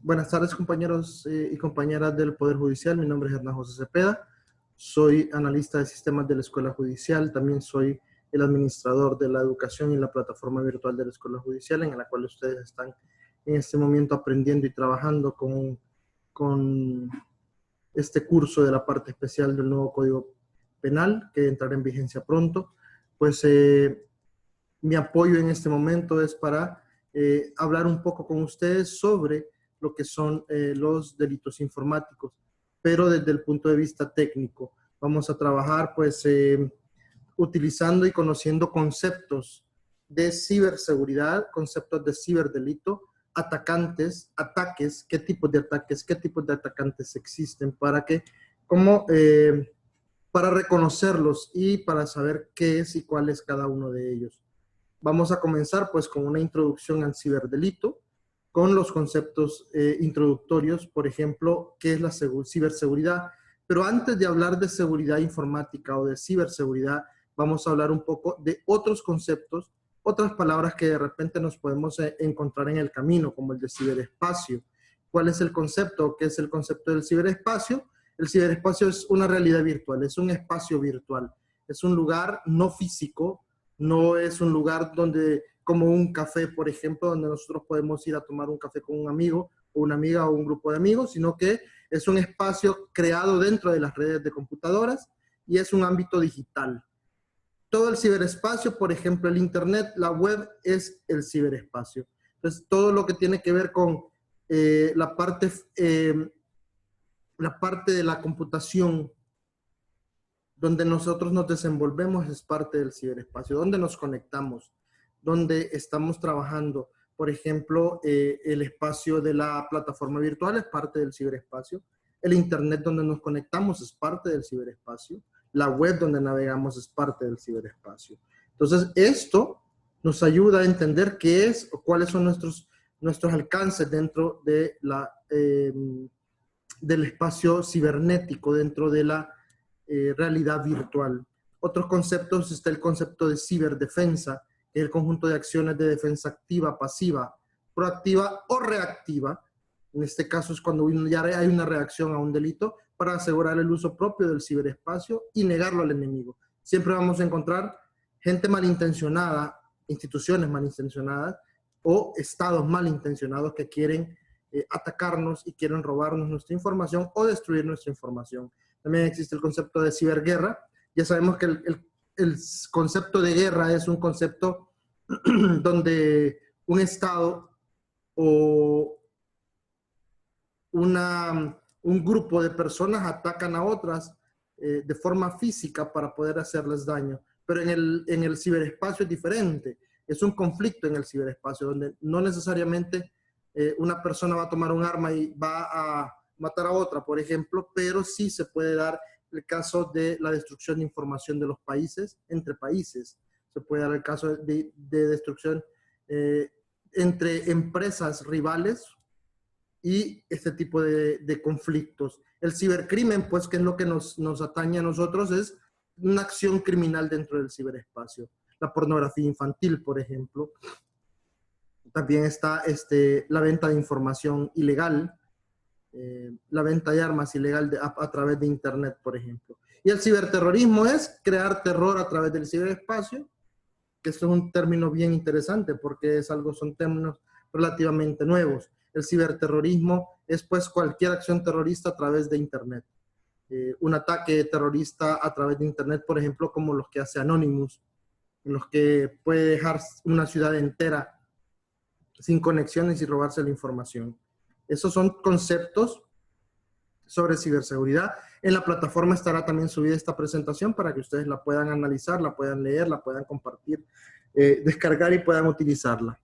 Buenas tardes, compañeros y compañeras del Poder Judicial. Mi nombre es Hernán José Cepeda. Soy analista de sistemas de la Escuela Judicial. También soy el administrador de la educación y la plataforma virtual de la Escuela Judicial, en la cual ustedes están en este momento aprendiendo y trabajando con este curso de la parte especial del nuevo Código Penal, que entrará en vigencia pronto. Pues mi apoyo en este momento es para hablar un poco con ustedes sobre lo que son los delitos informáticos, pero desde el punto de vista técnico. Vamos a trabajar pues utilizando y conociendo conceptos de ciberseguridad, conceptos de ciberdelito, atacantes, ataques, qué tipos de ataques, qué tipos de atacantes existen, para reconocerlos y para saber qué es y cuál es cada uno de ellos. Vamos a comenzar pues con una introducción al ciberdelito, con los conceptos introductorios, por ejemplo, qué es la ciberseguridad. Pero antes de hablar de seguridad informática o de ciberseguridad, vamos a hablar un poco de otros conceptos, otras palabras que de repente nos podemos encontrar en el camino, como el de ciberespacio. ¿Cuál es el concepto? ¿Qué es el concepto del ciberespacio? El ciberespacio es una realidad virtual, es un espacio virtual, es un lugar no físico, no es un lugar donde, como un café, por ejemplo, donde nosotros podemos ir a tomar un café con un amigo o una amiga o un grupo de amigos, sino que es un espacio creado dentro de las redes de computadoras y es un ámbito digital. Todo el ciberespacio, por ejemplo, el internet, la web, es el ciberespacio. Entonces, todo lo que tiene que ver con la parte de la computación, donde nosotros nos desenvolvemos, es parte del ciberespacio, donde nos conectamos, donde estamos trabajando. Por ejemplo, el espacio de la plataforma virtual es parte del ciberespacio, el internet donde nos conectamos es parte del ciberespacio, la web donde navegamos es parte del ciberespacio. Entonces, esto nos ayuda a entender qué es o cuáles son nuestros alcances dentro de del espacio cibernético, dentro de la realidad virtual. Otros conceptos, está el concepto de ciberdefensa, que es el conjunto de acciones de defensa activa, pasiva, proactiva o reactiva. En este caso es cuando ya hay una reacción a un delito para asegurar el uso propio del ciberespacio y negarlo al enemigo. Siempre vamos a encontrar gente malintencionada, instituciones malintencionadas o estados malintencionados que quieren atacarnos y quieren robarnos nuestra información o destruir nuestra información. También existe el concepto de ciberguerra. Ya sabemos que el concepto de guerra es un concepto donde un estado o un grupo de personas atacan a otras de forma física para poder hacerles daño. Pero en el ciberespacio es diferente. Es un conflicto en el ciberespacio donde no necesariamente una persona va a tomar un arma y va a matar a otra, por ejemplo, pero sí se puede dar el caso de la destrucción de información de los países, entre países. Se puede dar el caso de destrucción entre empresas rivales y este tipo de conflictos. El cibercrimen, pues, que es lo que nos atañe a nosotros, es una acción criminal dentro del ciberespacio. La pornografía infantil, por ejemplo. También está la venta de información ilegal, la venta de armas ilegal a través de internet, por ejemplo. Y el ciberterrorismo es crear terror a través del ciberespacio, que esto es un término bien interesante porque son términos relativamente nuevos. El ciberterrorismo es pues cualquier acción terrorista a través de internet. Un ataque terrorista a través de internet, por ejemplo, como los que hace Anonymous, en los que puede dejar una ciudad entera sin conexiones y robarse la información. Esos son conceptos sobre ciberseguridad. En la plataforma estará también subida esta presentación para que ustedes la puedan analizar, la puedan leer, la puedan compartir, descargar y puedan utilizarla.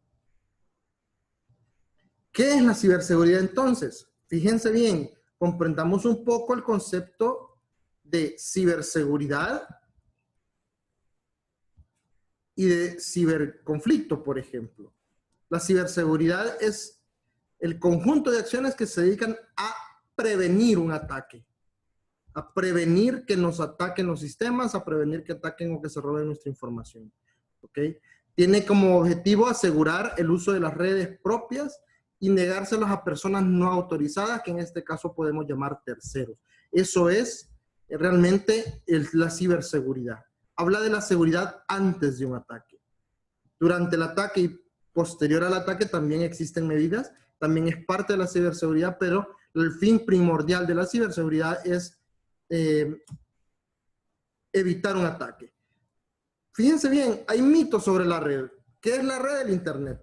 ¿Qué es la ciberseguridad entonces? Fíjense bien, comprendamos un poco el concepto de ciberseguridad y de ciberconflicto, por ejemplo. La ciberseguridad es el conjunto de acciones que se dedican a prevenir un ataque, a prevenir que nos ataquen los sistemas, a prevenir que ataquen o que se roben nuestra información. ¿Ok? Tiene como objetivo asegurar el uso de las redes propias y negárselos a personas no autorizadas, que en este caso podemos llamar terceros. Eso es realmente la ciberseguridad. Habla de la seguridad antes de un ataque. Durante el ataque y posterior al ataque también existen medidas, también es parte de la ciberseguridad, pero el fin primordial de la ciberseguridad es evitar un ataque. Fíjense bien, hay mitos sobre la red. ¿Qué es la red del Internet?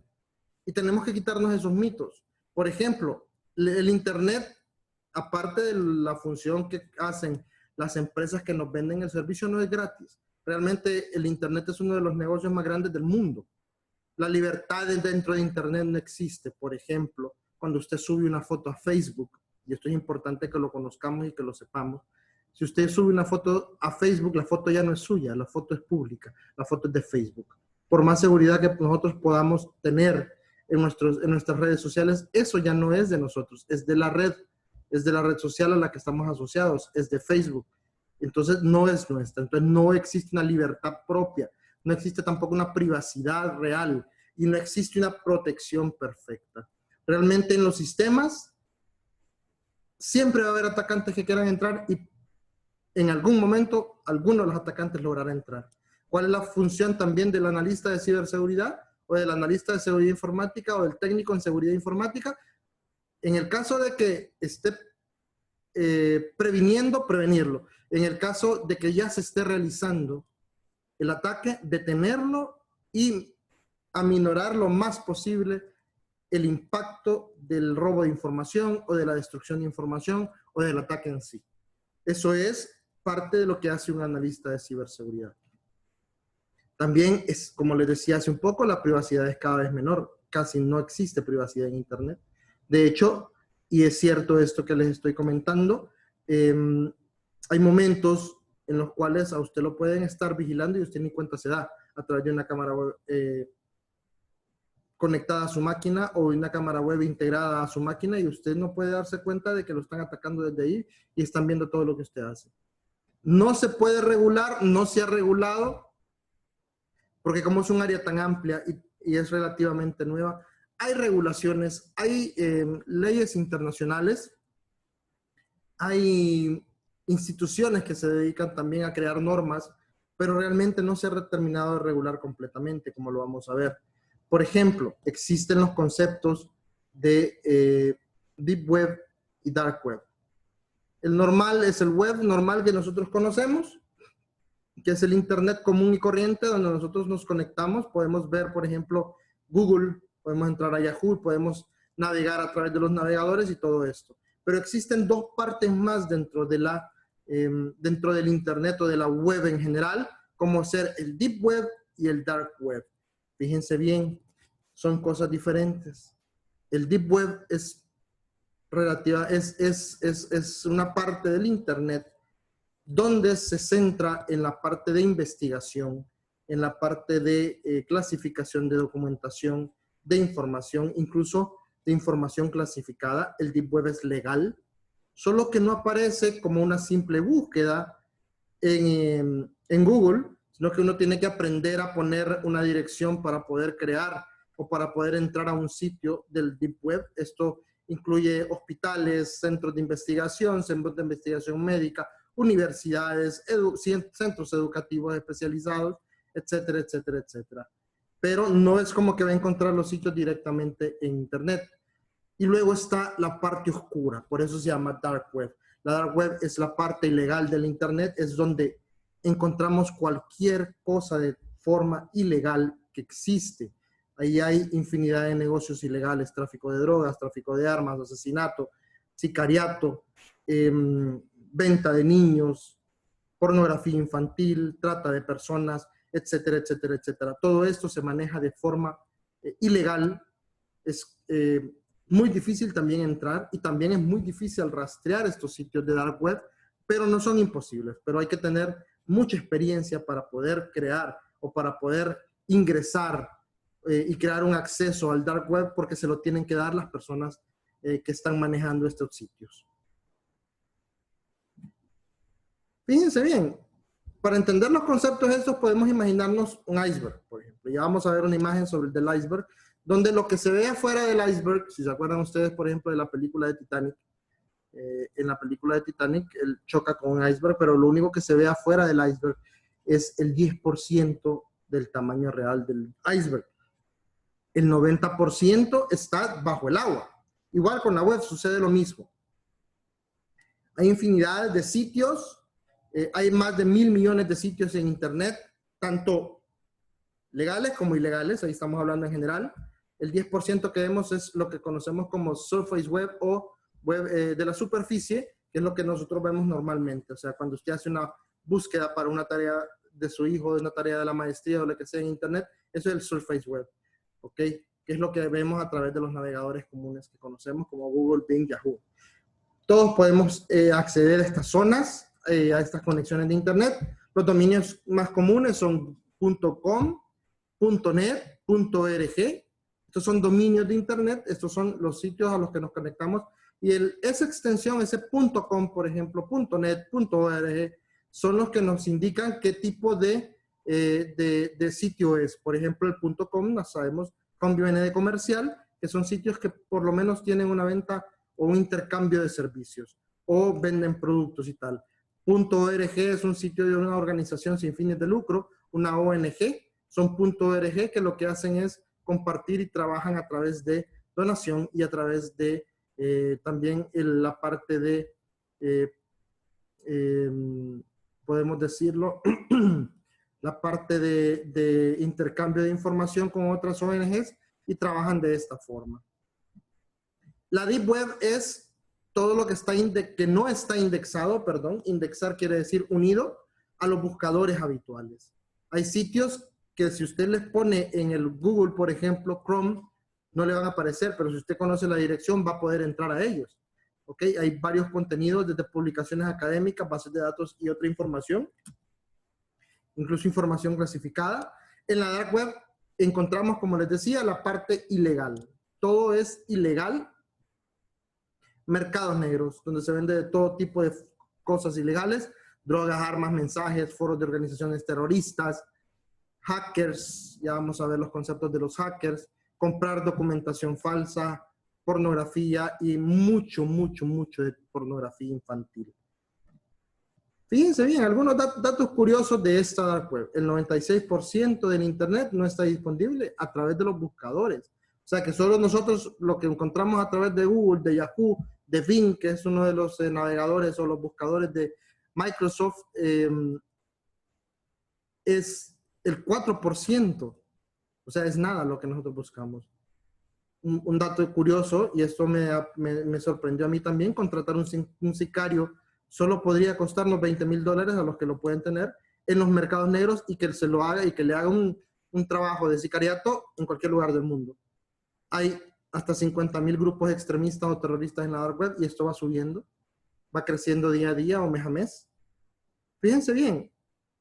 Y tenemos que quitarnos esos mitos. Por ejemplo, el Internet, aparte de la función que hacen las empresas que nos venden el servicio, no es gratis. Realmente el Internet es uno de los negocios más grandes del mundo. La libertad dentro de Internet no existe. Por ejemplo, cuando usted sube una foto a Facebook, y esto es importante que lo conozcamos y que lo sepamos, si usted sube una foto a Facebook, la foto ya no es suya, la foto es pública, la foto es de Facebook. Por más seguridad que nosotros podamos tener en nuestras redes sociales, eso ya no es de nosotros, es de la red social a la que estamos asociados, es de Facebook. Entonces no es nuestra, entonces no existe una libertad propia, no existe tampoco una privacidad real y no existe una protección perfecta. Realmente en los sistemas siempre va a haber atacantes que quieran entrar y en algún momento alguno de los atacantes logrará entrar. ¿Cuál es la función también del analista de ciberseguridad o del analista de seguridad informática o del técnico en seguridad informática? En el caso de que esté previniendo, prevenirlo. En el caso de que ya se esté realizando el ataque, detenerlo y aminorar lo más posible el impacto del robo de información o de la destrucción de información o del ataque en sí. Eso es parte de lo que hace un analista de ciberseguridad. También es, como les decía hace un poco, la privacidad es cada vez menor. Casi no existe privacidad en Internet. De hecho, y es cierto esto que les estoy comentando, hay momentos en los cuales a usted lo pueden estar vigilando y usted ni cuenta se da a través de una cámara web conectada a su máquina o una cámara web integrada a su máquina y usted no puede darse cuenta de que lo están atacando desde ahí y están viendo todo lo que usted hace. No se puede regular, no se ha regulado, porque como es un área tan amplia y es relativamente nueva, hay regulaciones, hay leyes internacionales, hay instituciones que se dedican también a crear normas, pero realmente no se ha terminado de regular completamente, como lo vamos a ver. Por ejemplo, existen los conceptos de Deep Web y Dark Web. El normal es el web normal que nosotros conocemos, que es el Internet común y corriente, donde nosotros nos conectamos. Podemos ver, por ejemplo, Google, podemos entrar a Yahoo, podemos navegar a través de los navegadores y todo esto. Pero existen dos partes más dentro del Internet o de la web en general, como ser el Deep Web y el Dark Web. Fíjense bien, son cosas diferentes. El Deep Web es una parte del Internet donde se centra en la parte de investigación, en la parte de clasificación de documentación, de información, incluso de información clasificada. El Deep Web es legal, solo que no aparece como una simple búsqueda en Google, sino que uno tiene que aprender a poner una dirección para poder crear o para poder entrar a un sitio del Deep Web. Esto incluye hospitales, centros de investigación médica, universidades, centros educativos especializados, etcétera, etcétera, etcétera. Pero no es como que va a encontrar los sitios directamente en Internet. Y luego está la parte oscura, por eso se llama Dark Web. La Dark Web es la parte ilegal del Internet, es donde encontramos cualquier cosa de forma ilegal que existe. Ahí hay infinidad de negocios ilegales, tráfico de drogas, tráfico de armas, asesinato, sicariato, venta de niños, pornografía infantil, trata de personas, etcétera, etcétera, etcétera. Todo esto se maneja de forma ilegal. Es muy difícil también entrar y también es muy difícil rastrear estos sitios de Dark Web, pero no son imposibles. Pero hay que tener mucha experiencia para poder crear o para poder ingresar y crear un acceso al Dark Web, porque se lo tienen que dar las personas que están manejando estos sitios. Fíjense bien, para entender los conceptos estos podemos imaginarnos un iceberg, por ejemplo. Ya vamos a ver una imagen sobre el del iceberg, donde lo que se ve afuera del iceberg, si se acuerdan ustedes, por ejemplo, de la película de Titanic, en la película de Titanic, él choca con un iceberg, pero lo único que se ve afuera del iceberg es el 10% del tamaño real del iceberg. El 90% está bajo el agua. Igual con la web sucede lo mismo. Hay infinidad de sitios, hay más de 1.000 millones de sitios en Internet, tanto legales como ilegales, ahí estamos hablando en general. El 10% que vemos es lo que conocemos como surface web o web de la superficie, que es lo que nosotros vemos normalmente. O sea, cuando usted hace una búsqueda para una tarea de su hijo, de una tarea de la maestría o lo que sea en Internet, eso es el surface web, ¿ok? Que es lo que vemos a través de los navegadores comunes que conocemos como Google, Bing, Yahoo. Todos podemos acceder a estas zonas, a estas conexiones de Internet. Los dominios más comunes son .com, .net, .org. Estos son dominios de Internet. Estos son los sitios a los que nos conectamos. Y esa extensión, ese .com, por ejemplo, .net, .org, son los que nos indican qué tipo de sitio es. Por ejemplo, el .com, no sabemos, com viene de comercial, que son sitios que por lo menos tienen una venta o un intercambio de servicios, o venden productos y tal. .org es un sitio de una organización sin fines de lucro, una ONG, son .org que lo que hacen es compartir y trabajan a través de donación y a través de también la parte de, podemos decirlo, la parte de intercambio de información con otras ONGs y trabajan de esta forma. La Deep Web es todo lo que, que no está indexado, perdón. Indexar quiere decir unido a los buscadores habituales. Hay sitios que si usted les pone en el Google, por ejemplo, Chrome, no le van a aparecer, pero si usted conoce la dirección va a poder entrar a ellos. ¿Ok? Hay varios contenidos desde publicaciones académicas, bases de datos y otra información. Incluso información clasificada. En la Dark Web encontramos, como les decía, la parte ilegal. Todo es ilegal. Mercados negros, donde se vende de todo tipo de cosas ilegales, drogas, armas, mensajes, foros de organizaciones terroristas, hackers, ya vamos a ver los conceptos de los hackers, comprar documentación falsa, pornografía y mucho de pornografía infantil. Fíjense bien, algunos datos curiosos de esta dark web. El 96% del Internet no está disponible a través de los buscadores. O sea que solo nosotros lo que encontramos a través de Google, de Yahoo, de Bing, que es uno de los navegadores o los buscadores de Microsoft, es el 4%. O sea, es nada lo que nosotros buscamos. Un dato curioso, y esto me sorprendió a mí también, contratar un sicario solo podría costarnos $20,000 a los que lo pueden tener en los mercados negros y que se lo haga y que le haga un trabajo de sicariato en cualquier lugar del mundo. Hay hasta 50,000 grupos extremistas o terroristas en la dark web y esto va subiendo, va creciendo día a día o mes a mes. Fíjense bien,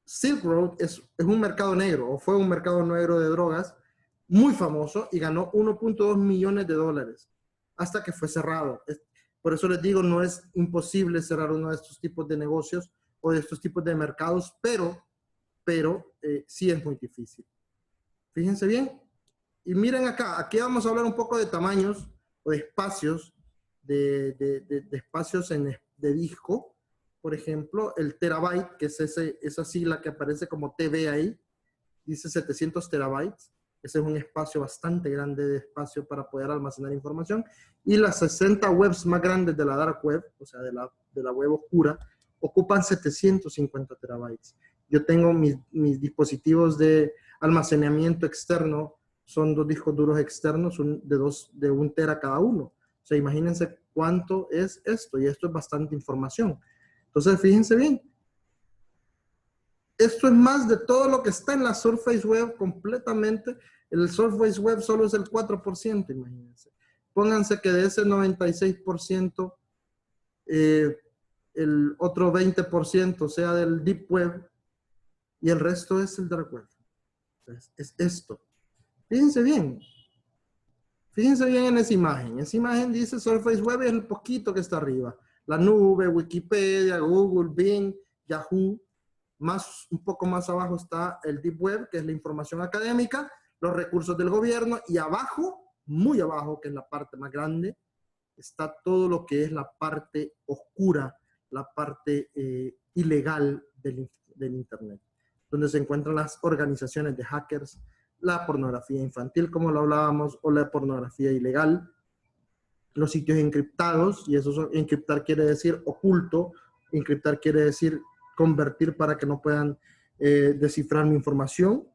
Silk Road es un mercado negro o fue un mercado negro de drogas muy famoso y ganó $1.2 millones hasta que fue cerrado. Por eso les digo, no es imposible cerrar uno de estos tipos de negocios o de estos tipos de mercados, pero sí es muy difícil. Fíjense bien. Y miren acá, aquí vamos a hablar un poco de tamaños o de espacios, de espacios de disco. Por ejemplo, el terabyte, que es esa sigla que aparece como TB ahí, dice 700 terabytes. Ese es un espacio bastante grande de espacio para poder almacenar información. Y las 60 webs más grandes de la dark web, o sea, de la web oscura, ocupan 750 terabytes. Yo tengo mis dispositivos de almacenamiento externo, son 2 discos duros externos de 1 tera cada uno. O sea, imagínense cuánto es esto, y esto es bastante información. Entonces, fíjense bien. Esto es más de todo lo que está en la Surface Web completamente. El Surface Web solo es el 4%, imagínense. Pónganse que de ese 96%, el otro 20% sea del Deep Web y el resto es el Dark Web. Entonces, es esto. Fíjense bien. Fíjense bien en esa imagen. Esa imagen dice Surface Web y es el poquito que está arriba. La nube, Wikipedia, Google, Bing, Yahoo. Un poco más abajo está el Deep Web, que es la información académica. los recursos del gobierno, y abajo, muy abajo, que es la parte más grande, está todo lo que es la parte oscura, la parte ilegal del Internet, donde se encuentran las organizaciones de hackers, la pornografía infantil, como lo hablábamos, o la pornografía ilegal, los sitios encriptados, y eso encriptar quiere decir oculto, encriptar quiere decir convertir para que no puedan descifrar mi información,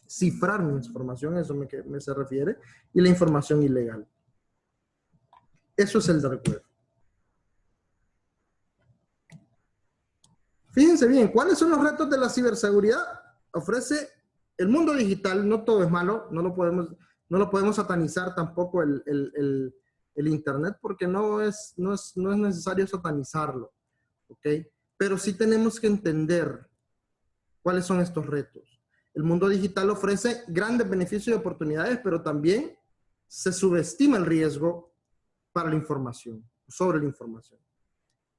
cifrar mi información, eso me se refiere, y la información ilegal. Eso es el dark web. Fíjense bien, ¿cuáles son los retos de la ciberseguridad? Ofrece el mundo digital, no todo es malo, no lo podemos satanizar tampoco el Internet, porque no es necesario satanizarlo, ¿ok? Pero sí tenemos que entender cuáles son estos retos. El mundo digital ofrece grandes beneficios y oportunidades, pero también se subestima el riesgo para la información, sobre la información.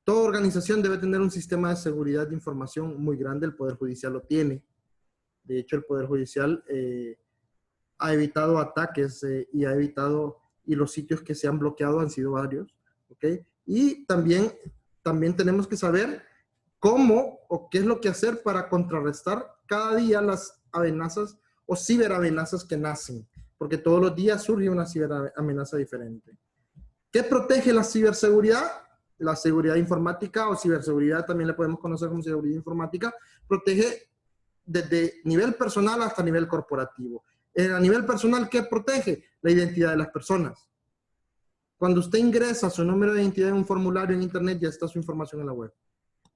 Toda organización debe tener un sistema de seguridad de información muy grande. El Poder Judicial lo tiene. De hecho, el Poder Judicial ha evitado ataques y los sitios que se han bloqueado han sido varios. ¿Okay? Y también tenemos que saber cómo o qué es lo que hacer para contrarrestar cada día las amenazas o ciberamenazas que nacen, porque todos los días surge una ciberamenaza diferente. ¿Qué protege la ciberseguridad? La seguridad informática, o ciberseguridad también le podemos conocer como seguridad informática, protege desde nivel personal hasta nivel corporativo. A nivel personal, ¿qué protege? La identidad de las personas. Cuando usted ingresa su número de identidad en un formulario en Internet, ya está su información en la web.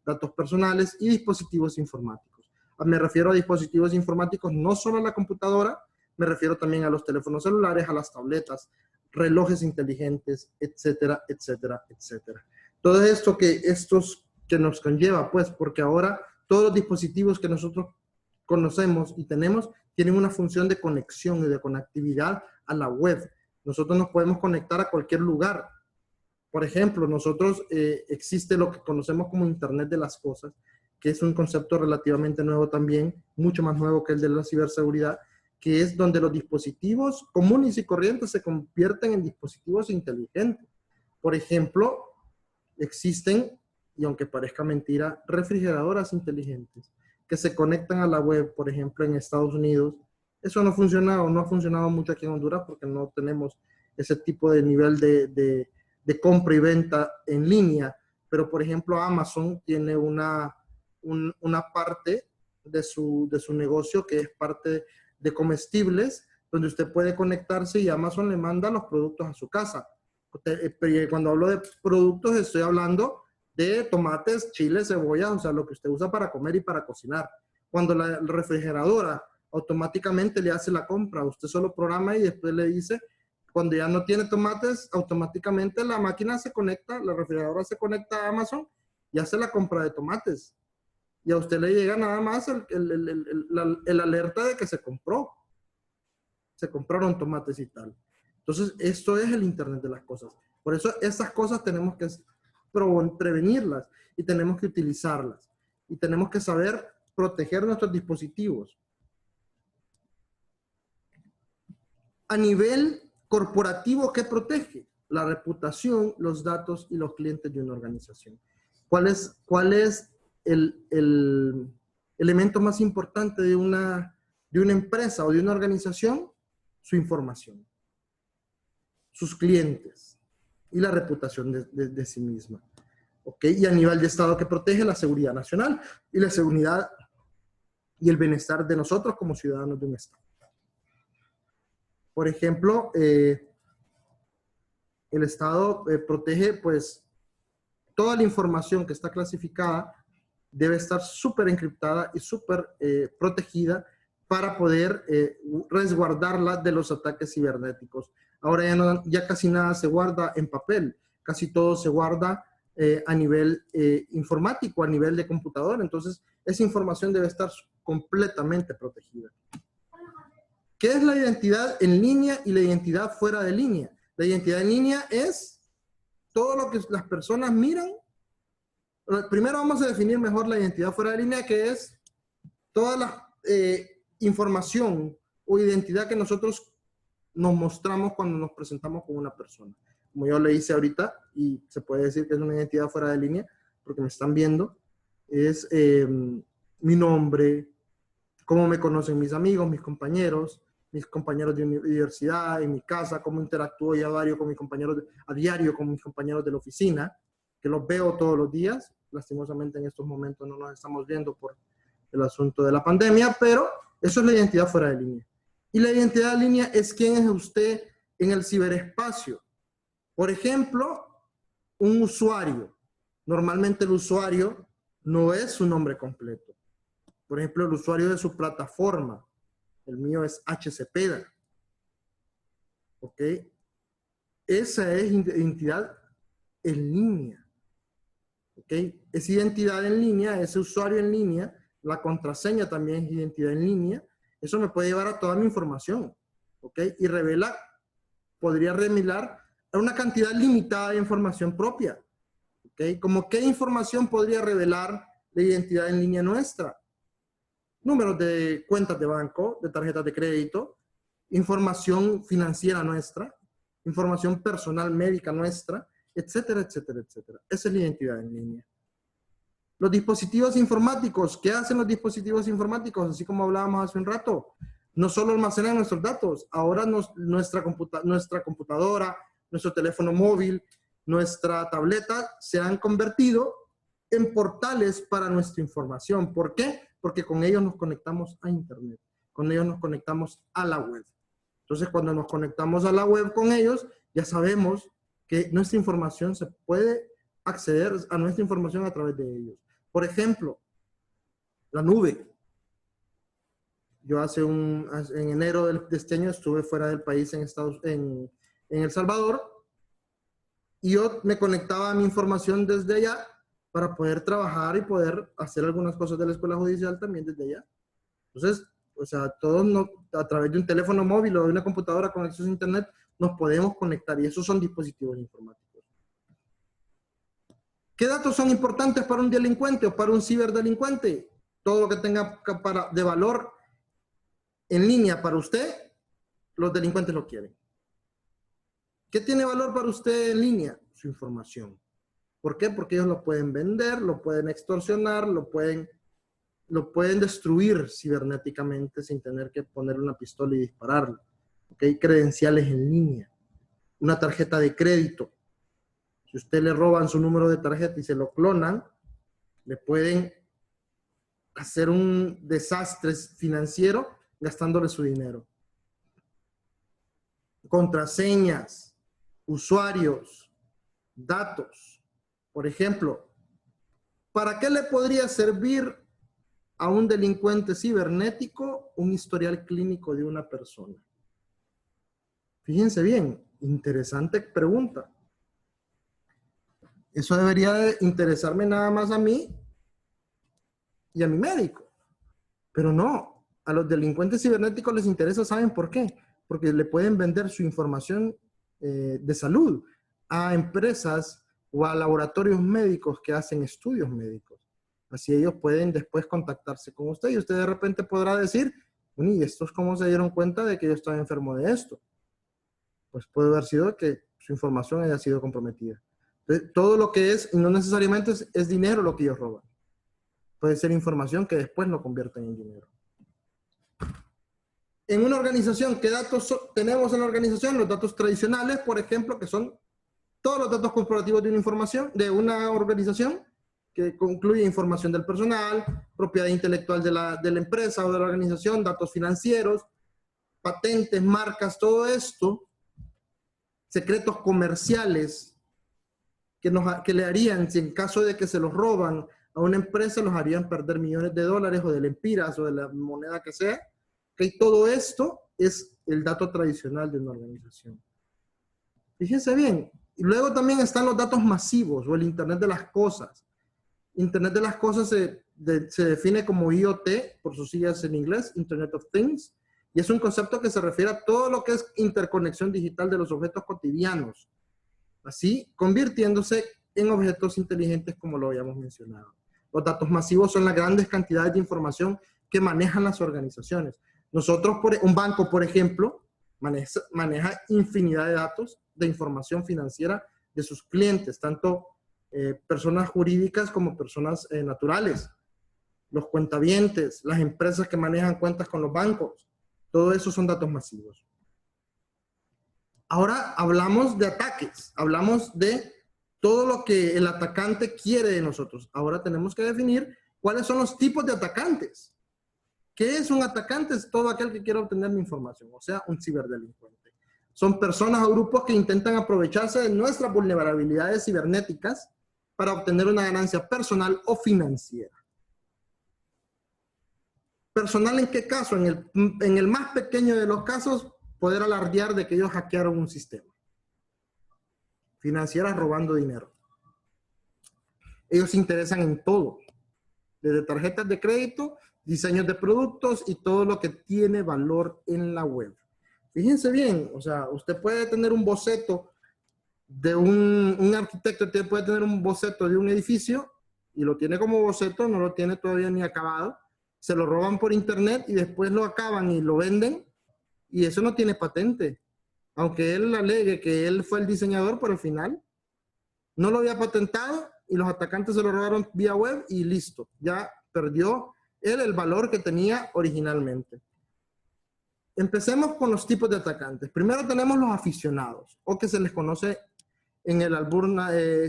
Datos personales y dispositivos informáticos. Me refiero a dispositivos informáticos no solo a la computadora, me refiero también a los teléfonos celulares, a las tabletas, relojes inteligentes, etcétera, etcétera, etcétera. Todo esto que nos conlleva, pues, porque ahora todos los dispositivos que nosotros conocemos y tenemos tienen una función de conexión y de conectividad a la web. Nosotros nos podemos conectar a cualquier lugar. Por ejemplo, existe lo que conocemos como Internet de las Cosas, que es un concepto relativamente nuevo también, mucho más nuevo que el de la ciberseguridad, que es donde los dispositivos comunes y corrientes se convierten en dispositivos inteligentes. Por ejemplo, existen, y aunque parezca mentira, refrigeradoras inteligentes que se conectan a la web, por ejemplo, en Estados Unidos. Eso no funciona o no ha funcionado mucho aquí en Honduras porque no tenemos ese tipo de nivel de compra y venta en línea. Pero, por ejemplo, Amazon tiene una parte de su negocio que es parte de comestibles, donde usted puede conectarse y Amazon le manda los productos a su casa. Cuando hablo de productos, estoy hablando de tomates, chiles, cebollas, o sea, lo que usted usa para comer y para cocinar. Cuando la refrigeradora automáticamente le hace la compra, usted solo programa y después le dice, cuando ya no tiene tomates, automáticamente la máquina se conecta, la refrigeradora se conecta a Amazon y hace la compra de tomates. Y a usted le llega nada más el alerta de que se compraron tomates y tal. Entonces, esto es el Internet de las cosas. Por eso, esas cosas tenemos que prevenirlas y tenemos que utilizarlas. Y tenemos que saber proteger nuestros dispositivos. A nivel corporativo, ¿qué protege? La reputación, los datos y los clientes de una organización. ¿Cuál es el elemento más importante de una empresa o de una organización? Su información, sus clientes y la reputación de sí misma. ¿Ok? Y a nivel de Estado, que protege la seguridad nacional y la seguridad y el bienestar de nosotros como ciudadanos de un Estado. Por ejemplo, el Estado protege, pues, toda la información que está clasificada debe estar súper encriptada y súper protegida para poder resguardarla de los ataques cibernéticos. Ahora ya casi nada se guarda en papel, casi todo se guarda a nivel informático, a nivel de computadora. Entonces, esa información debe estar completamente protegida. ¿Qué es la identidad en línea y la identidad fuera de línea? La identidad en línea es todo lo que las personas miran. Primero vamos a definir mejor la identidad fuera de línea, que es toda la información o identidad que nosotros nos mostramos cuando nos presentamos con una persona. Como yo le hice ahorita, y se puede decir que es una identidad fuera de línea, porque me están viendo, es mi nombre, cómo me conocen mis amigos, mis compañeros de universidad, en mi casa, cómo interactúo yo a diario con mis compañeros de la oficina, que los veo todos los días. Lastimosamente en estos momentos no nos estamos viendo por el asunto de la pandemia, pero eso es la identidad fuera de línea. Y la identidad de línea es quién es usted en el ciberespacio. Por ejemplo, un usuario. Normalmente el usuario no es su nombre completo. Por ejemplo, el usuario de su plataforma. El mío es HCPeda. ¿Ok? Esa es identidad en línea. ¿Ok? Esa identidad en línea, ese usuario en línea, la contraseña también es identidad en línea. Eso me puede llevar a toda mi información. ¿Ok? Y podría revelar una cantidad limitada de información propia. ¿Ok? Como qué información podría revelar la identidad en línea nuestra. Números de cuentas de banco, de tarjetas de crédito, información financiera nuestra, información personal médica nuestra, etcétera, etcétera, etcétera. Esa es la identidad en línea. Los dispositivos informáticos, ¿qué hacen los dispositivos informáticos? Así como hablábamos hace un rato, no solo almacenan nuestros datos, ahora nuestra computadora, nuestro teléfono móvil, nuestra tableta se han convertido en portales para nuestra información. ¿Por qué? Porque con ellos nos conectamos a Internet, con ellos nos conectamos a la web. Entonces, cuando nos conectamos a la web con ellos, ya sabemos que nuestra información se puede acceder a nuestra información a través de ellos. Por ejemplo, la nube. Yo en enero de este año estuve fuera del país en El Salvador y yo me conectaba a mi información desde allá para poder trabajar y poder hacer algunas cosas de la escuela judicial también desde allá. Entonces, o sea, todos a través de un teléfono móvil o de una computadora con acceso a internet nos podemos conectar y esos son dispositivos informáticos. ¿Qué datos son importantes para un delincuente o para un ciberdelincuente? Todo lo que tenga de valor en línea para usted, los delincuentes lo quieren. ¿Qué tiene valor para usted en línea? Su información. ¿Por qué? Porque ellos lo pueden vender, lo pueden extorsionar, lo pueden destruir cibernéticamente sin tener que ponerle una pistola y dispararlo. ¿Okay? Credenciales en línea. Una tarjeta de crédito. Si usted le roban su número de tarjeta y se lo clonan, le pueden hacer un desastre financiero gastándole su dinero. Contraseñas, usuarios, datos. Por ejemplo, ¿para qué le podría servir a un delincuente cibernético un historial clínico de una persona? Fíjense bien, interesante pregunta. Eso debería de interesarme nada más a mí y a mi médico. Pero no, a los delincuentes cibernéticos les interesa, ¿saben por qué? Porque le pueden vender su información de salud a empresas o a laboratorios médicos que hacen estudios médicos. Así ellos pueden después contactarse con usted y usted de repente podrá decir, bueno, ¿y estos cómo se dieron cuenta de que yo estoy enfermo de esto? Pues puede haber sido que su información haya sido comprometida. Entonces, todo lo que es, y no necesariamente es dinero lo que ellos roban. Puede ser información que después lo convierten en dinero. En una organización, ¿qué datos tenemos en la organización? Los datos tradicionales, por ejemplo, que son todos los datos corporativos de una organización, que incluye información del personal, propiedad intelectual de la empresa o de la organización, datos financieros, patentes, marcas, todo esto, secretos comerciales que le harían, si en caso de que se los roban a una empresa, los harían perder millones de dólares o de lempiras o de la moneda que sea. ¿Okay? Todo esto es el dato tradicional de una organización. Fíjense bien. Y luego también están los datos masivos o el Internet de las cosas. Internet de las cosas se define como IoT, por sus siglas en inglés, Internet of Things, y es un concepto que se refiere a todo lo que es interconexión digital de los objetos cotidianos, así convirtiéndose en objetos inteligentes como lo habíamos mencionado. Los datos masivos son las grandes cantidades de información que manejan las organizaciones. Nosotros, un banco, por ejemplo, maneja infinidad de datos de información financiera de sus clientes, tanto personas jurídicas como personas naturales, los cuentavientes, las empresas que manejan cuentas con los bancos. Todo eso son datos masivos. Ahora hablamos de ataques, hablamos de todo lo que el atacante quiere de nosotros. Ahora tenemos que definir cuáles son los tipos de atacantes. ¿Qué es un atacante? Es todo aquel que quiere obtener mi información, o sea, un ciberdelincuente. Son personas o grupos que intentan aprovecharse de nuestras vulnerabilidades cibernéticas para obtener una ganancia personal o financiera. ¿Personal en qué caso? En el más pequeño de los casos, poder alardear de que ellos hackearon un sistema. Financieras robando dinero. Ellos se interesan en todo, desde tarjetas de crédito, diseños de productos y todo lo que tiene valor en la web. Fíjense bien, o sea, usted puede tener un boceto de un arquitecto, puede tener un boceto de un edificio y lo tiene como boceto, no lo tiene todavía ni acabado, se lo roban por internet y después lo acaban y lo venden y eso no tiene patente. Aunque él alegue que él fue el diseñador, pero al final no lo había patentado y los atacantes se lo robaron vía web y listo, ya perdió él el valor que tenía originalmente. Empecemos con los tipos de atacantes. Primero tenemos los aficionados, o que se les conoce en el albur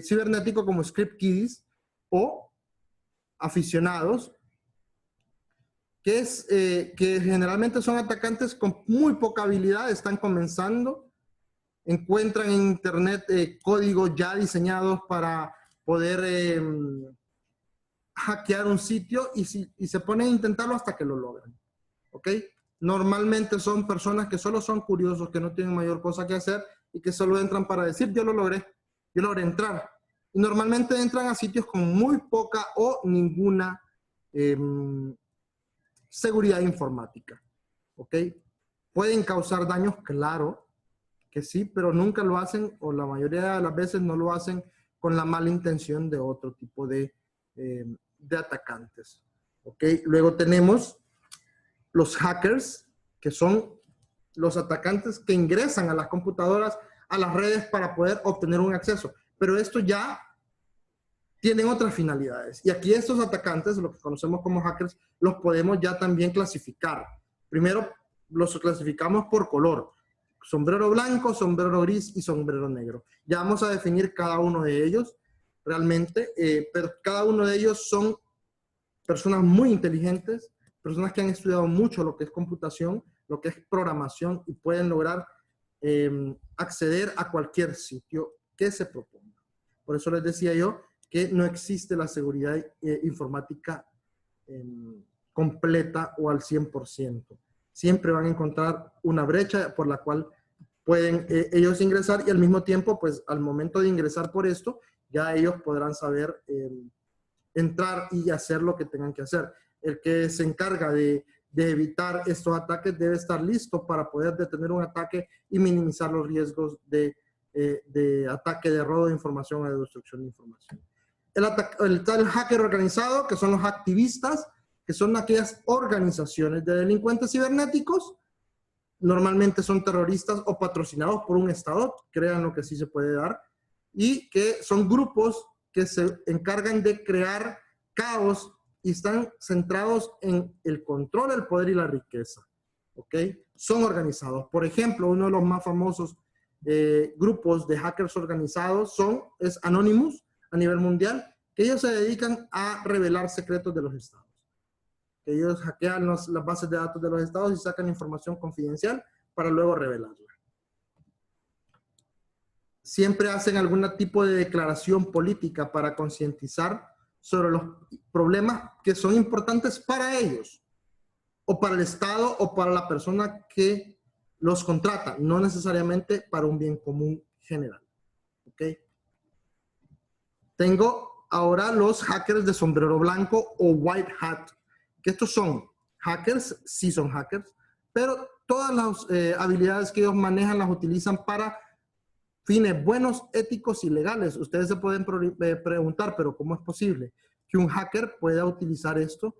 cibernético como script kiddies o aficionados, que generalmente son atacantes con muy poca habilidad, están comenzando, encuentran en internet códigos ya diseñados para poder hackear un sitio y se ponen a intentarlo hasta que lo logran. ¿Ok? Normalmente son personas que solo son curiosos, que no tienen mayor cosa que hacer y que solo entran para decir, yo logré entrar. Y normalmente entran a sitios con muy poca o ninguna seguridad informática. ¿Ok? Pueden causar daños, claro que sí, pero nunca lo hacen, o la mayoría de las veces no lo hacen con la mala intención de otro tipo de atacantes. ¿Ok? Luego tenemos los hackers, que son los atacantes que ingresan a las computadoras, a las redes para poder obtener un acceso. Pero esto ya tienen otras finalidades. Y aquí estos atacantes, lo que conocemos como hackers, los podemos ya también clasificar. Primero, los clasificamos por color. Sombrero blanco, sombrero gris y sombrero negro. Ya vamos a definir cada uno de ellos realmente, pero cada uno de ellos son personas muy inteligentes, personas que han estudiado mucho lo que es computación, lo que es programación y pueden lograr acceder a cualquier sitio que se proponga. Por eso les decía yo que no existe la seguridad informática completa o al 100%. Siempre van a encontrar una brecha por la cual pueden ellos ingresar y al mismo tiempo, pues al momento de ingresar por esto, ya ellos podrán saber entrar y hacer lo que tengan que hacer. El que se encarga de evitar estos ataques debe estar listo para poder detener un ataque y minimizar los riesgos de ataque, de robo de información o de destrucción de información. El tal hacker organizado, que son los activistas, que son aquellas organizaciones de delincuentes cibernéticos, normalmente son terroristas o patrocinados por un estado, créanlo que sí se puede dar, y que son grupos que se encargan de crear caos y están centrados en el control, el poder y la riqueza. ¿Ok? Son organizados. Por ejemplo, uno de los más famosos grupos de hackers organizados es Anonymous a nivel mundial, que ellos se dedican a revelar secretos de los estados. Que ellos hackean las bases de datos de los estados y sacan información confidencial para luego revelarla. Siempre hacen algún tipo de declaración política para concientizar sobre los problemas que son importantes para ellos, o para el Estado, o para la persona que los contrata, no necesariamente para un bien común general. ¿Ok? Tengo ahora los hackers de sombrero blanco o white hat, que estos son hackers, sí son hackers, pero todas las habilidades que ellos manejan las utilizan para fines buenos, éticos y legales. Ustedes se pueden preguntar, pero ¿cómo es posible que un hacker pueda utilizar esto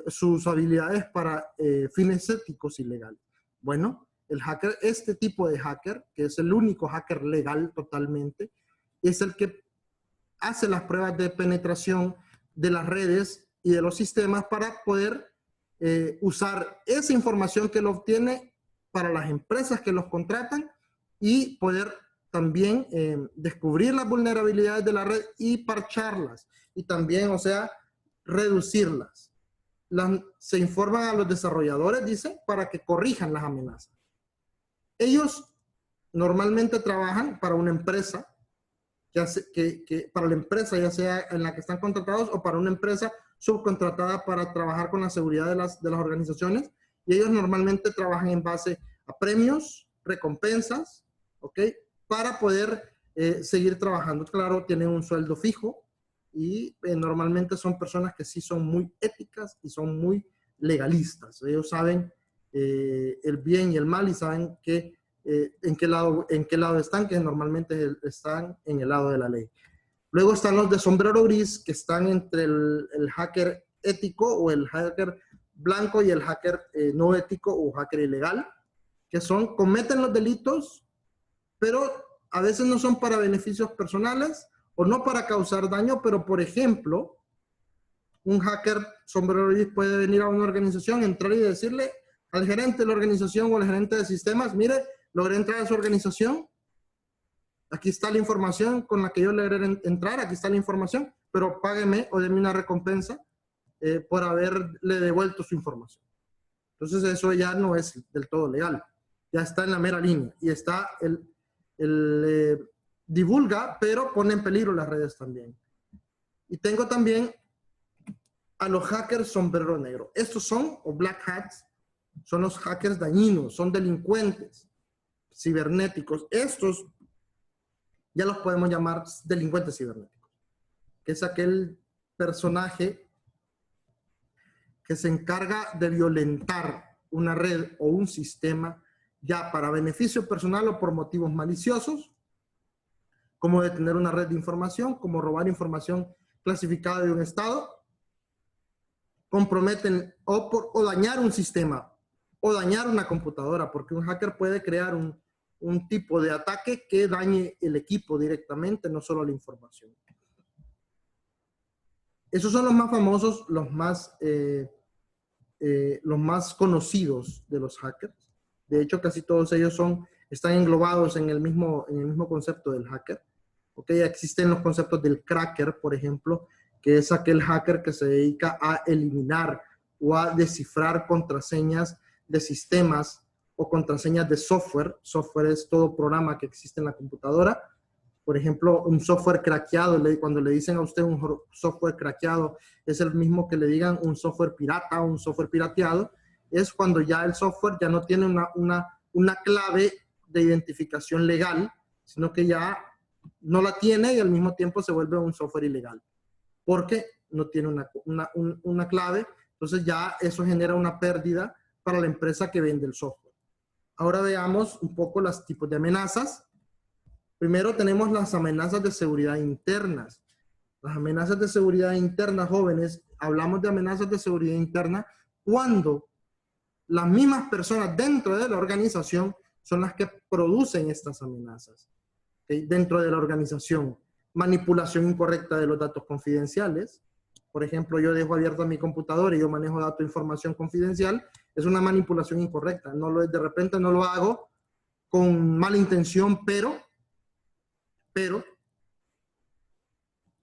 sus habilidades para fines éticos y legales. Bueno, el hacker, este tipo de hacker, que es el único hacker legal totalmente, es el que hace las pruebas de penetración de las redes y de los sistemas para poder usar esa información que lo obtiene para las empresas que los contratan y poder también descubrir las vulnerabilidades de la red y parcharlas. Y también, o sea, reducirlas. Se informan a los desarrolladores, dice, para que corrijan las amenazas. Ellos normalmente trabajan para una empresa, para la empresa ya sea en la que están contratados o para una empresa subcontratada para trabajar con la seguridad de las organizaciones, y ellos normalmente trabajan en base a premios, recompensas, ¿ok? Para poder seguir trabajando. Claro, tienen un sueldo fijo y normalmente son personas que sí son muy éticas y son muy legalistas. Ellos saben el bien y el mal y saben que en qué lado están, que normalmente están en el lado de la ley. Luego están los de sombrero gris, que están entre el hacker ético o el hacker blanco y el hacker no ético o hacker ilegal, que cometen los delitos, pero a veces no son para beneficios personales o no para causar daño, pero por ejemplo, un hacker sombrero gris puede venir a una organización, entrar y decirle al gerente de la organización o al gerente de sistemas, mire, logré entrar a su organización, aquí está la información con la que yo logré entrar, aquí está la información, pero págueme o denme una recompensa por haberle devuelto su información. Entonces eso ya no es del todo legal, ya está en la mera línea y está divulga, pero pone en peligro las redes también. Y tengo también a los hackers sombrero negro. Estos son, o black hats, son los hackers dañinos, son delincuentes cibernéticos. Estos ya los podemos llamar delincuentes cibernéticos, que es aquel personaje que se encarga de violentar una red o un sistema ya para beneficio personal o por motivos maliciosos, como detener una red de información, como robar información clasificada de un estado, comprometen o dañar un sistema o dañar una computadora, porque un hacker puede crear un tipo de ataque que dañe el equipo directamente, no solo la información. Esos son los más famosos, los más conocidos de los hackers. De hecho, casi todos ellos están englobados en el mismo concepto del hacker. ¿Okay? Existen los conceptos del cracker, por ejemplo, que es aquel hacker que se dedica a eliminar o a descifrar contraseñas de sistemas o contraseñas de software. Software es todo programa que existe en la computadora. Por ejemplo, un software craqueado, cuando le dicen a usted un software craqueado, es el mismo que le digan un software pirata o un software pirateado. Es cuando ya el software ya no tiene una clave de identificación legal, sino que ya no la tiene y al mismo tiempo se vuelve un software ilegal, porque no tiene una clave. Entonces ya eso genera una pérdida para la empresa que vende el software. Ahora veamos un poco los tipos de amenazas. Primero tenemos las amenazas de seguridad internas. Las amenazas de seguridad interna, jóvenes, hablamos de amenazas de seguridad interna cuando las mismas personas dentro de la organización son las que producen estas amenazas. ¿Okay? Dentro de la organización, manipulación incorrecta de los datos confidenciales. Por ejemplo, yo dejo abierta mi computadora y yo manejo datos de información confidencial. Es una manipulación incorrecta. De repente no lo hago con mala intención, pero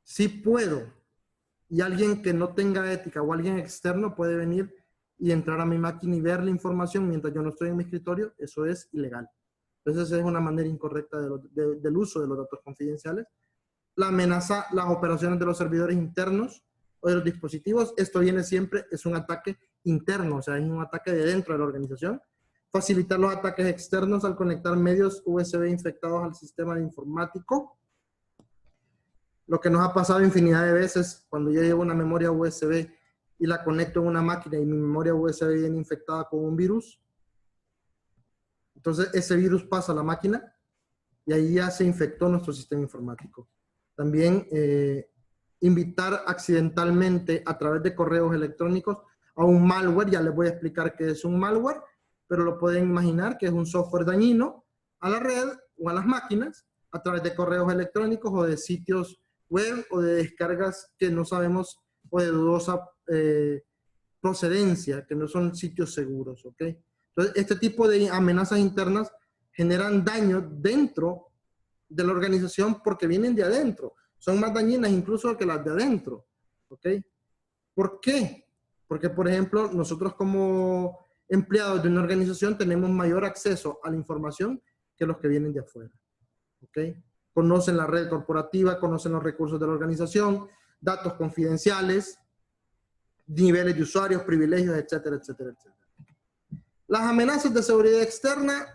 sí puedo. Y alguien que no tenga ética o alguien externo puede venir y entrar a mi máquina y ver la información mientras yo no estoy en mi escritorio. Eso es ilegal. Entonces es una manera incorrecta del uso de los datos confidenciales. La amenaza, las operaciones de los servidores internos o de los dispositivos. Esto viene siempre, es un ataque interno, o sea, es un ataque de dentro de la organización. Facilitar los ataques externos al conectar medios USB infectados al sistema informático. Lo que nos ha pasado infinidad de veces cuando yo llevo una memoria USB y la conecto en una máquina y mi memoria USB viene infectada con un virus. Entonces ese virus pasa a la máquina y ahí ya se infectó nuestro sistema informático. También invitar accidentalmente a través de correos electrónicos a un malware. Ya les voy a explicar qué es un malware, pero lo pueden imaginar que es un software dañino a la red o a las máquinas a través de correos electrónicos o de sitios web o de descargas que no sabemos o de dudosa procedencia, que no son sitios seguros, ¿ok? Entonces, este tipo de amenazas internas generan daño dentro de la organización porque vienen de adentro. Son más dañinas incluso que las de adentro, ¿ok? ¿Por qué? Porque, por ejemplo, nosotros como empleados de una organización tenemos mayor acceso a la información que los que vienen de afuera, ¿ok? Conocen la red corporativa, conocen los recursos de la organización, datos confidenciales, niveles de usuarios, privilegios, etcétera, etcétera, etcétera. Las amenazas de seguridad externa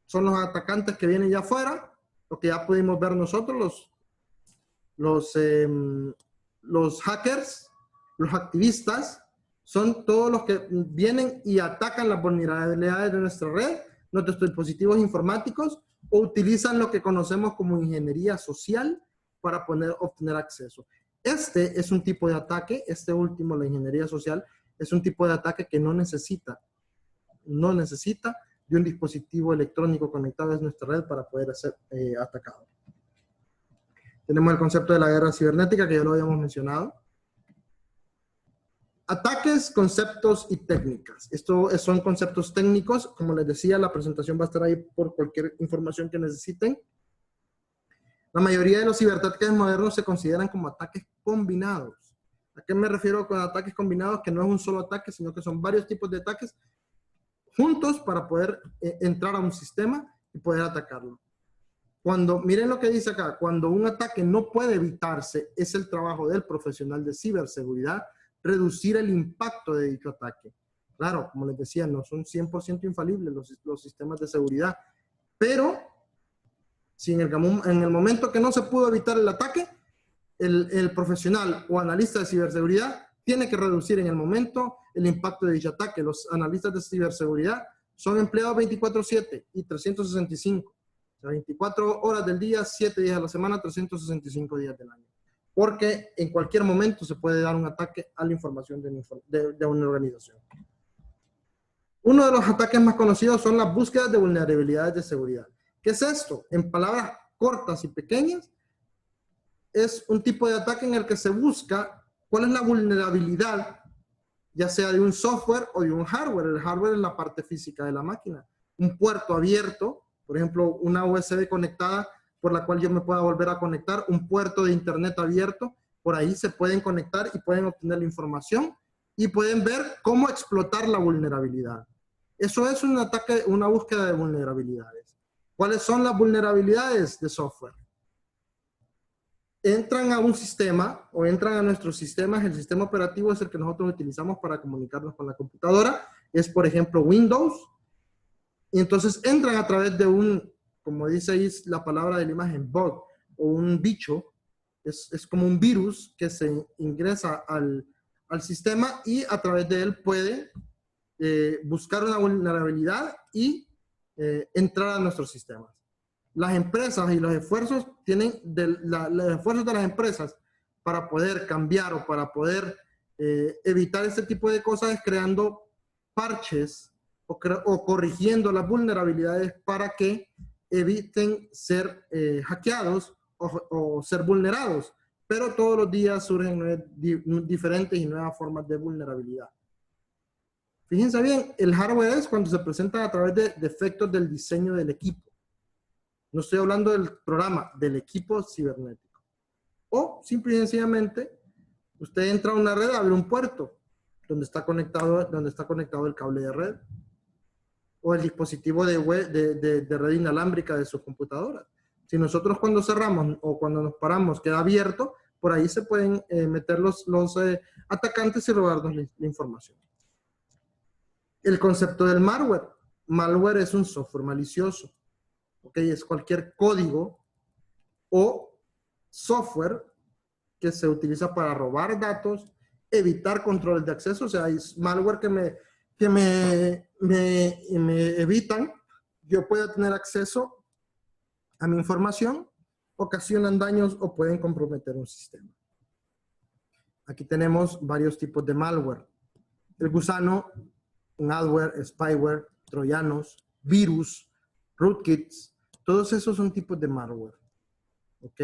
son los atacantes que vienen ya afuera, lo que ya pudimos ver nosotros, los hackers, los activistas, son todos los que vienen y atacan las vulnerabilidades de nuestra red, nuestros dispositivos informáticos, o utilizan lo que conocemos como ingeniería social para obtener acceso. Este es un tipo de ataque, este último, la ingeniería social, es un tipo de ataque que no necesita de un dispositivo electrónico conectado a nuestra red para poder ser atacado. Tenemos el concepto de la guerra cibernética, que ya lo habíamos mencionado. Ataques, conceptos y técnicas. Estos son conceptos técnicos. Como les decía, la presentación va a estar ahí por cualquier información que necesiten. La mayoría de los ciberataques modernos se consideran como ataques combinados. ¿A qué me refiero con ataques combinados? Que no es un solo ataque, sino que son varios tipos de ataques juntos para poder entrar a un sistema y poder atacarlo. Miren lo que dice acá, cuando un ataque no puede evitarse, es el trabajo del profesional de ciberseguridad reducir el impacto de dicho ataque. Claro, como les decía, no son 100% infalibles los sistemas de seguridad, pero si en el momento que no se pudo evitar el ataque, el profesional o analista de ciberseguridad tiene que reducir en el momento el impacto de dicho ataque. Los analistas de ciberseguridad son empleados 24/7 y 365. O sea, 24 horas del día, 7 días a la semana, 365 días del año. Porque en cualquier momento se puede dar un ataque a la información de una organización. Uno de los ataques más conocidos son las búsquedas de vulnerabilidades de seguridad. ¿Qué es esto? En palabras cortas y pequeñas, es un tipo de ataque en el que se busca cuál es la vulnerabilidad, ya sea de un software o de un hardware. El hardware es la parte física de la máquina. Un puerto abierto, por ejemplo, una USB conectada por la cual yo me pueda volver a conectar, un puerto de internet abierto, por ahí se pueden conectar y pueden obtener la información y pueden ver cómo explotar la vulnerabilidad. Eso es un ataque, una búsqueda de vulnerabilidades. ¿Cuáles son las vulnerabilidades de software? Entran a un sistema o entran a nuestros sistemas. El sistema operativo es el que nosotros utilizamos para comunicarnos con la computadora. Es, por ejemplo, Windows. Y entonces entran a través de como dice ahí la palabra de la imagen, bug, o un bicho. Es como un virus que se ingresa al sistema y a través de él puede buscar una vulnerabilidad y entrar a nuestros sistemas. Las empresas y los esfuerzos los esfuerzos de las empresas para poder cambiar o para poder evitar este tipo de cosas es creando parches o corrigiendo las vulnerabilidades para que eviten ser hackeados o ser vulnerados. Pero todos los días surgen diferentes y nuevas formas de vulnerabilidad. Fíjense bien, el hardware es cuando se presenta a través de defectos del diseño del equipo. No estoy hablando del programa, del equipo cibernético. O, simple y sencillamente, usted entra a una red, abre un puerto donde está conectado el cable de red o el dispositivo de red inalámbrica de su computadora. Si nosotros cuando cerramos o cuando nos paramos queda abierto, por ahí se pueden meter los atacantes y robarnos la información. El concepto del malware. Malware es un software malicioso. ¿Okay? Es cualquier código o software que se utiliza para robar datos, evitar controles de acceso. O sea, es malware que me evitan, yo pueda tener acceso a mi información, ocasionan daños o pueden comprometer un sistema. Aquí tenemos varios tipos de malware. el gusano, un adware, spyware, troyanos, virus, rootkits, todos esos son tipos de malware. ¿Ok?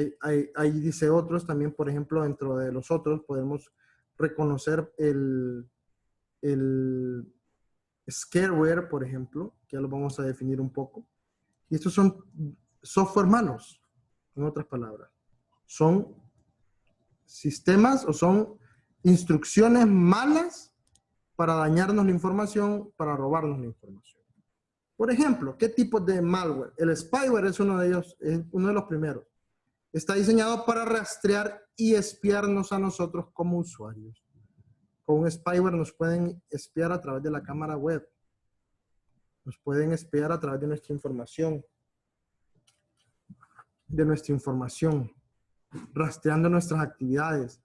Ahí dice otros también, por ejemplo, dentro de los otros podemos reconocer el scareware, por ejemplo, que ya lo vamos a definir un poco. Y estos son software malos, en otras palabras. Son sistemas o son instrucciones malas para dañarnos la información, para robarnos la información. Por ejemplo, ¿qué tipo de malware? El spyware es uno de ellos, es uno de los primeros. Está diseñado para rastrear y espiarnos a nosotros como usuarios. Con un spyware nos pueden espiar a través de la cámara web. Nos pueden espiar a través de nuestra información. Rastreando nuestras actividades,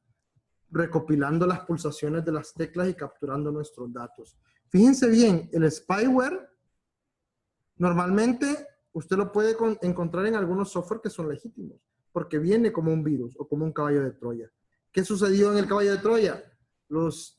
recopilando las pulsaciones de las teclas y capturando nuestros datos. Fíjense bien, el spyware normalmente usted lo puede encontrar en algunos software que son legítimos, porque viene como un virus o como un caballo de Troya. ¿Qué sucedió en el caballo de Troya? Los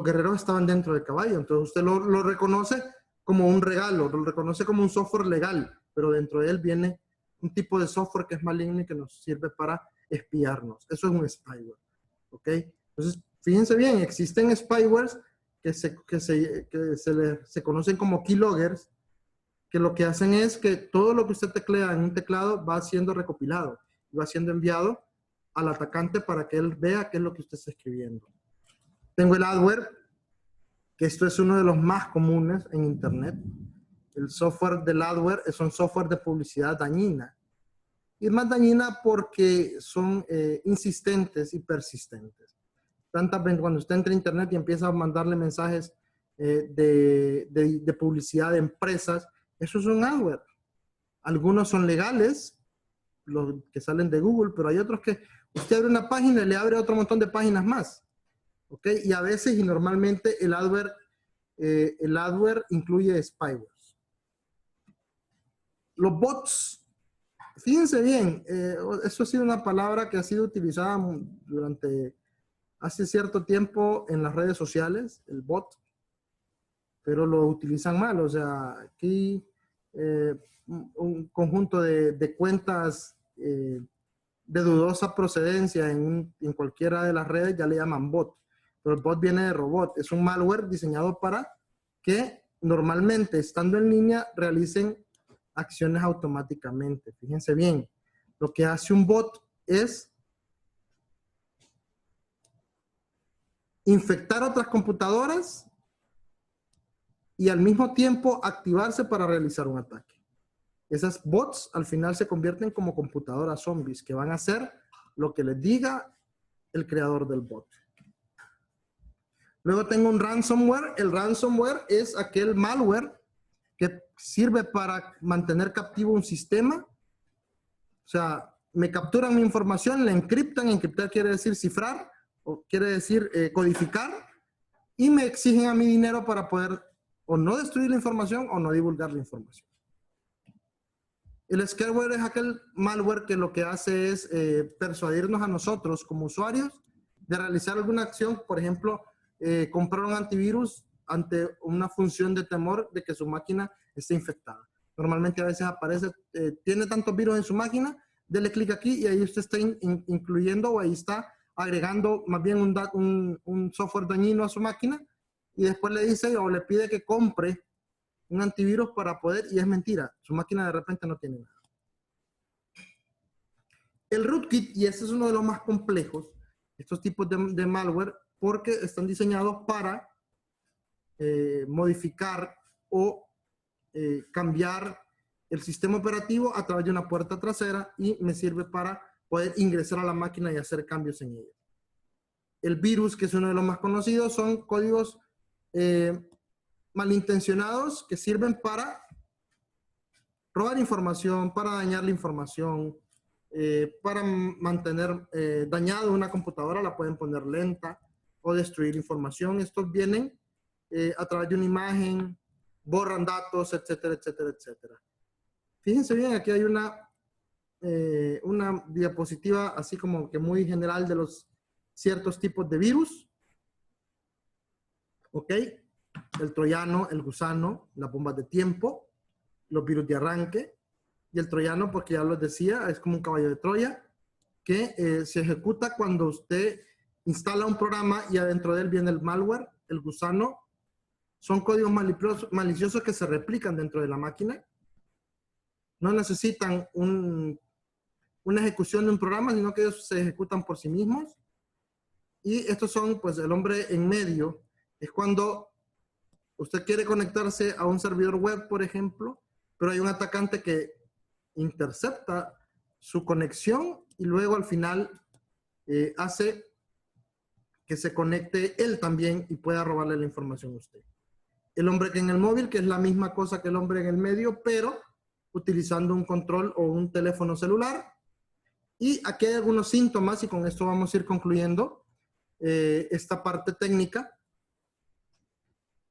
guerreros estaban dentro del caballo, entonces usted lo reconoce como un regalo, lo reconoce como un software legal, pero dentro de él viene un tipo de software que es maligno y que nos sirve para espiarnos. Eso es un spyware, ¿ok? Entonces, fíjense bien, existen spywares que se conocen como keyloggers, que lo que hacen es que todo lo que usted teclea en un teclado va siendo recopilado, va siendo enviado al atacante para que él vea qué es lo que usted está escribiendo. Tengo el adware, que esto es uno de los más comunes en Internet. El software del adware es un software de publicidad dañina. Y es más dañina porque son insistentes y persistentes. Tantas veces cuando usted entra a Internet y empieza a mandarle mensajes de publicidad de empresas, eso es un adware. Algunos son legales, los que salen de Google, pero hay otros que usted abre una página y le abre otro montón de páginas más. ¿Ok? Y a veces y normalmente el adware incluye spywares. Los bots, fíjense bien, eso ha sido una palabra que ha sido utilizada durante hace cierto tiempo en las redes sociales, el bot, pero lo utilizan mal. O sea, aquí un conjunto de cuentas de dudosa procedencia en cualquiera de las redes ya le llaman bot. Pero el bot viene de robot. Es un malware diseñado para que normalmente, estando en línea, realicen acciones automáticamente. Fíjense bien, lo que hace un bot es infectar otras computadoras y al mismo tiempo activarse para realizar un ataque. Esas bots al final se convierten como computadoras zombies que van a hacer lo que les diga el creador del bot. Luego tengo un ransomware. El ransomware es aquel malware que sirve para mantener captivo un sistema. O sea, me capturan mi información, la encriptan. Encriptar quiere decir cifrar, o quiere decir codificar, y me exigen a mí dinero para poder o no destruir la información o no divulgar la información. El scareware es aquel malware que lo que hace es persuadirnos a nosotros como usuarios de realizar alguna acción. Por ejemplo, comprar un antivirus ante una función de temor de que su máquina esté infectada. Normalmente a veces aparece, tiene tantos virus en su máquina, dele clic aquí y ahí usted está incluyendo o ahí está agregando más bien un software dañino a su máquina y después le dice o le pide que compre un antivirus para poder, y es mentira, su máquina de repente no tiene nada. El rootkit, y este es uno de los más complejos, estos tipos de malware, porque están diseñados para modificar o cambiar el sistema operativo a través de una puerta trasera y me sirve para poder ingresar a la máquina y hacer cambios en ella. El virus, que es uno de los más conocidos, son códigos malintencionados que sirven para robar información, para dañar la información, para mantener dañado una computadora, la pueden poner lenta o destruir información. Estos vienen a través de una imagen, borran datos, etcétera, etcétera, etcétera. Fíjense bien, aquí hay una diapositiva así como que muy general de los ciertos tipos de virus. ¿Ok? El troyano, el gusano, las bombas de tiempo, los virus de arranque. Y el troyano, porque ya lo decía, es como un caballo de Troya que se ejecuta cuando usted instala un programa y adentro de él viene el malware, el gusano. Son códigos maliciosos que se replican dentro de la máquina. No necesitan una ejecución de un programa, sino que ellos se ejecutan por sí mismos. Y estos son, pues, el hombre en medio. Es cuando usted quiere conectarse a un servidor web, por ejemplo, pero hay un atacante que intercepta su conexión y luego al final hace que se conecte él también y pueda robarle la información a usted. El hombre que en el móvil, que es la misma cosa que el hombre en el medio, pero utilizando un control o un teléfono celular. Y aquí hay algunos síntomas, y con esto vamos a ir concluyendo esta parte técnica.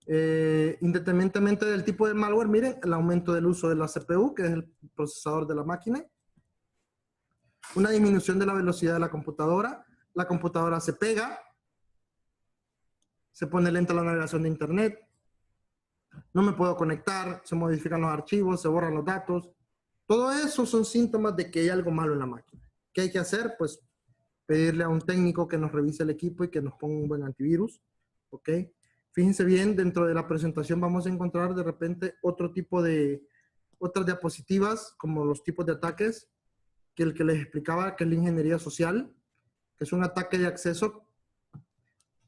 Independientemente del tipo de malware, miren, el aumento del uso de la CPU, que es el procesador de la máquina. Una disminución de la velocidad de la computadora se pega, se pone lenta la navegación de internet, no me puedo conectar, se modifican los archivos, se borran los datos. Todo eso son síntomas de que hay algo malo en la máquina. ¿Qué hay que hacer? Pues pedirle a un técnico que nos revise el equipo y que nos ponga un buen antivirus. ¿Ok? Fíjense bien, dentro de la presentación vamos a encontrar de repente otras diapositivas, como los tipos de ataques, que el que les explicaba, que es la ingeniería social, que es un ataque de acceso,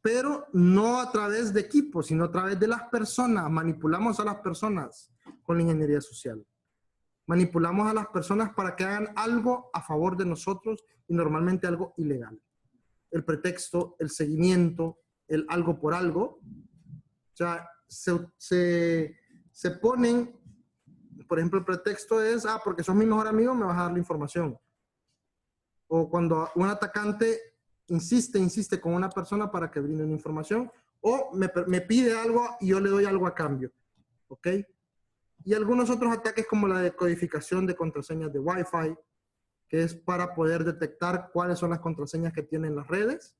pero no a través de equipos, sino a través de las personas. Manipulamos a las personas con la ingeniería social. Manipulamos a las personas para que hagan algo a favor de nosotros y normalmente algo ilegal. El pretexto, el seguimiento, el algo por algo. O sea, se ponen, por ejemplo, el pretexto es, porque sos mi mejor amigo, me vas a dar la información. O cuando un atacante insiste con una persona para que brinde una información, o me pide algo y yo le doy algo a cambio. ¿Ok? Y algunos otros ataques como la decodificación de contraseñas de Wi-Fi, que es para poder detectar cuáles son las contraseñas que tienen las redes.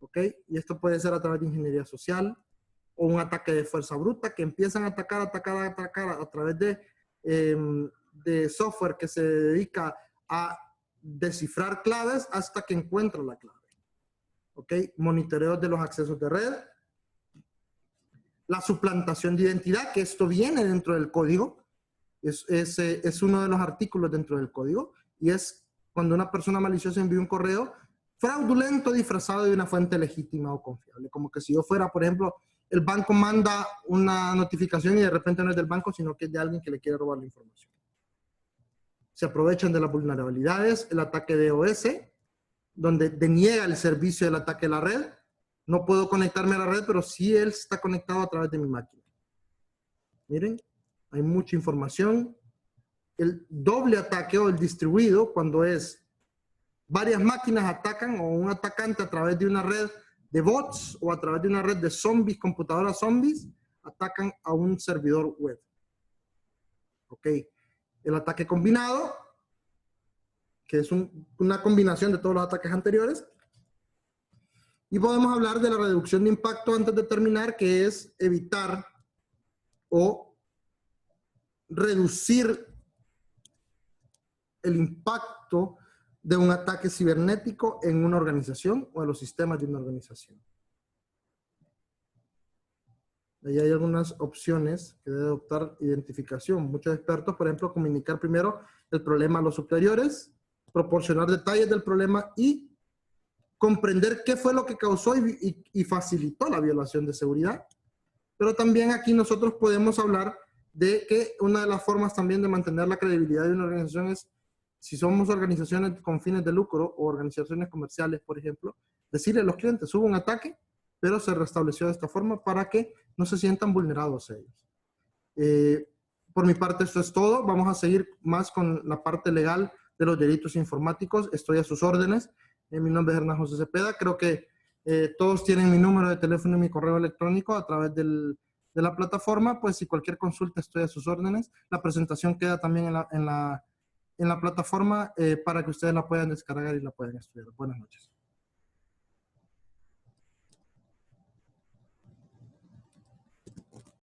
¿Ok? Y esto puede ser a través de ingeniería social, o un ataque de fuerza bruta, que empiezan a atacar a través de software que se dedica a descifrar claves hasta que encuentra la clave. ¿Ok? Monitoreos de los accesos de red. La suplantación de identidad, que esto viene dentro del código. Es uno de los artículos dentro del código. Y es cuando una persona maliciosa envía un correo fraudulento disfrazado de una fuente legítima o confiable. Como que si yo fuera, por ejemplo, el banco manda una notificación y de repente no es del banco, sino que es de alguien que le quiere robar la información. Se aprovechan de las vulnerabilidades, el ataque de DOS, donde deniega el servicio del ataque a la red. No puedo conectarme a la red, pero sí él está conectado a través de mi máquina. Miren, hay mucha información. El doble ataque o el distribuido, cuando es varias máquinas atacan o un atacante a través de una red de bots o a través de una red de zombies, computadoras zombies, atacan a un servidor web. Ok. El ataque combinado, que es una combinación de todos los ataques anteriores. Y podemos hablar de la reducción de impacto antes de terminar, que es evitar o reducir el impacto de un ataque cibernético en una organización o en los sistemas de una organización. Ahí hay algunas opciones que debe adoptar identificación. Muchos expertos, por ejemplo, comunicar primero el problema a los superiores, proporcionar detalles del problema y comprender qué fue lo que causó y facilitó la violación de seguridad. Pero también aquí nosotros podemos hablar de que una de las formas también de mantener la credibilidad de una organización es, si somos organizaciones con fines de lucro o organizaciones comerciales, por ejemplo, decirle a los clientes, hubo un ataque, pero se restableció de esta forma para que no se sientan vulnerados ellos. Por mi parte, esto es todo. Vamos a seguir más con la parte legal de los delitos informáticos. Estoy a sus órdenes. Mi nombre es Hernán José Cepeda. Creo que todos tienen mi número de teléfono y mi correo electrónico a través de la plataforma. Pues si cualquier consulta, estoy a sus órdenes. La presentación queda también en la plataforma para que ustedes la puedan descargar y la puedan estudiar. Buenas noches.